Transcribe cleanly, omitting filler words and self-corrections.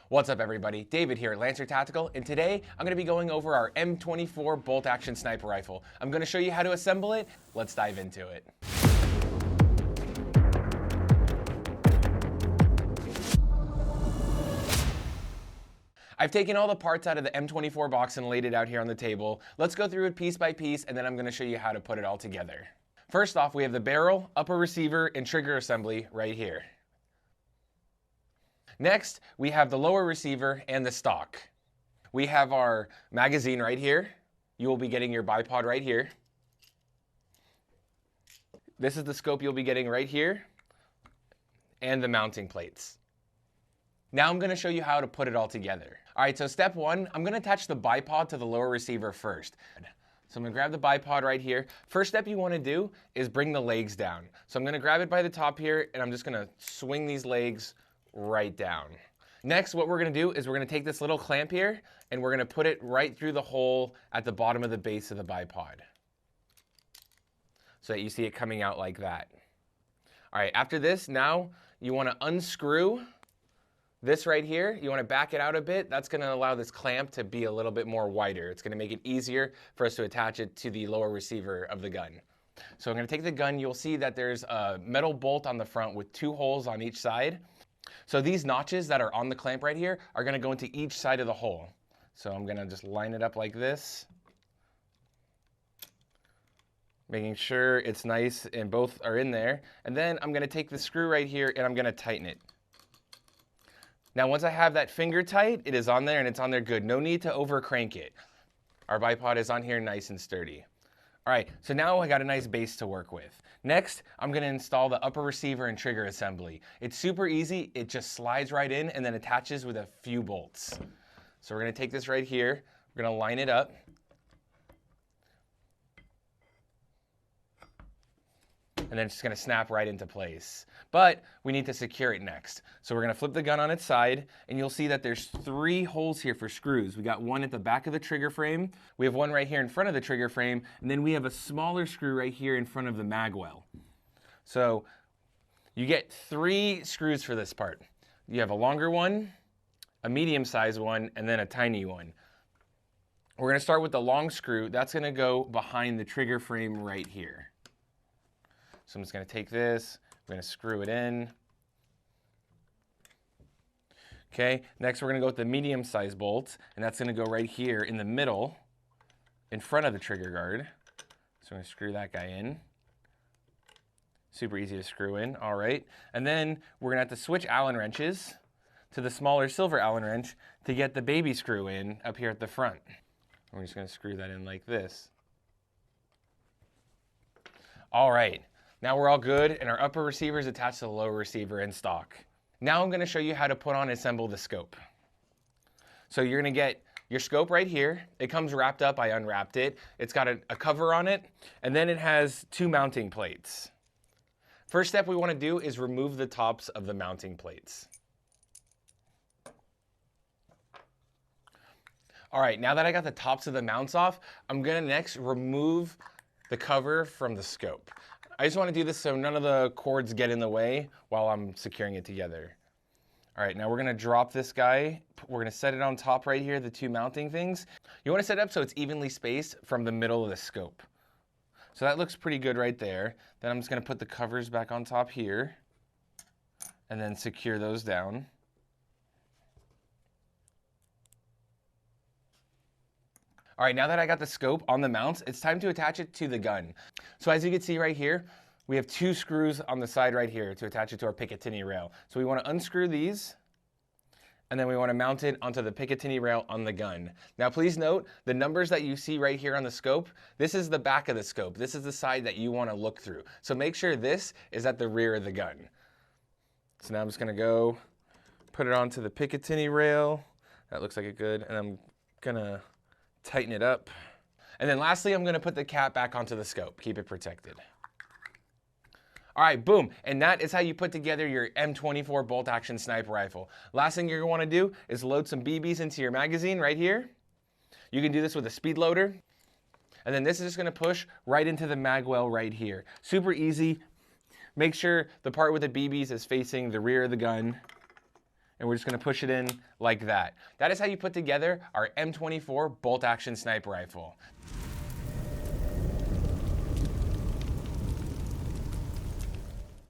What's up everybody, David here at Retractable, and today I'm going to be going over our M24 bolt action sniper rifle. I'm going to show you how to assemble it. Let's dive into it. I've taken all the parts out of the M24 box and laid it out here on the table. Let's go through it piece by piece, and then I'm going to show you how to put it all together. First off, we have the barrel, upper receiver, and trigger assembly right here. Next, we have the lower receiver and the stock. We have our magazine right here. You will be getting your bipod right here. This is the scope you'll be getting right here, and the mounting plates. Now I'm going to show you how to put it all together. All right, so step one, I'm going to attach the bipod to the lower receiver first. So I'm going to grab the bipod right here. First step you want to do is bring the legs down. So I'm going to grab it by the top here, and I'm just going to swing these legs right down. Next, what we're going to do is we're going to take this little clamp here, and we're going to put it right through the hole at the bottom of the base of the bipod, so that you see it coming out like that. All right, after this, now you want to unscrew this right here. You want to back it out a bit. That's going to allow this clamp to be a little bit more wider. It's going to make it easier for us to attach it to the lower receiver of the gun. So I'm going to take the gun. You'll see that there's a metal bolt on the front with 2 holes on each side. So these notches that are on the clamp right here are going to go into each side of the hole. So I'm going to just line it up like this, making sure it's nice and both are in there. And then I'm going to take the screw right here and I'm going to tighten it. Now once I have that finger tight, it is on there and it's on there good. No need to over crank it. Our bipod is on here nice and sturdy. All right, so now I got a nice base to work with. Next, I'm going to install the upper receiver and trigger assembly. It's super easy. It just slides right in and then attaches with a few bolts. So we're going to take this right here. We're going to line it up. And then it's just going to snap right into place. But we need to secure it next. So we're going to flip the gun on its side, and you'll see that there's 3 holes here for screws. We got one at the back of the trigger frame, we have one right here in front of the trigger frame, and then we have a smaller screw right here in front of the mag well. So you get 3 screws for this part. You have a longer one, a medium-sized one, and then a tiny one. We're going to start with the long screw. That's going to go behind the trigger frame right here. So I'm just going to take this, I'm going to screw it in. Okay, next we're going to go with the medium-sized bolt, and that's going to go right here in the middle, in front of the trigger guard. So I'm going to screw that guy in. Super easy to screw in, all right. And then we're going to have to switch Allen wrenches to the smaller silver Allen wrench to get the baby screw in up here at the front. We're just going to screw that in like this. All right. Now we're all good, and our upper receiver is attached to the lower receiver in stock. Now I'm going to show you how to put on and assemble the scope. So you're going to get your scope right here. It comes wrapped up. I unwrapped it. It's got a cover on it, and then it has 2 mounting plates. First step we want to do is remove the tops of the mounting plates. All right, now that I got the tops of the mounts off, I'm going to next remove the cover from the scope. I just want to do this so none of the cords get in the way while I'm securing it together. All right, now we're going to drop this guy. We're going to set it on top right here, the 2 mounting things. You want to set it up so it's evenly spaced from the middle of the scope. So that looks pretty good right there. Then I'm just going to put the covers back on top here and then secure those down. All right, now that I got the scope on the mounts, it's time to attach it to the gun. So as you can see right here, we have 2 screws on the side right here to attach it to our Picatinny rail. So we want to unscrew these, and then we want to mount it onto the Picatinny rail on the gun. Now please note, the numbers that you see right here on the scope, this is the back of the scope. This is the side that you want to look through. So make sure this is at the rear of the gun. So now I'm just going to go put it onto the Picatinny rail. That looks like a good, and I'm going to tighten it up. And then lastly, I'm going to put the cap back onto the scope, keep it protected. All right, boom. And that is how you put together your M24 bolt action sniper rifle. Last thing you're going to want to do is load some BBs into your magazine right here. You can do this with a speed loader. And then this is just going to push right into the mag well right here. Super easy. Make sure the part with the BBs is facing the rear of the gun. and we're just gonna push it in like that. That is how you put together our M24 bolt action sniper rifle.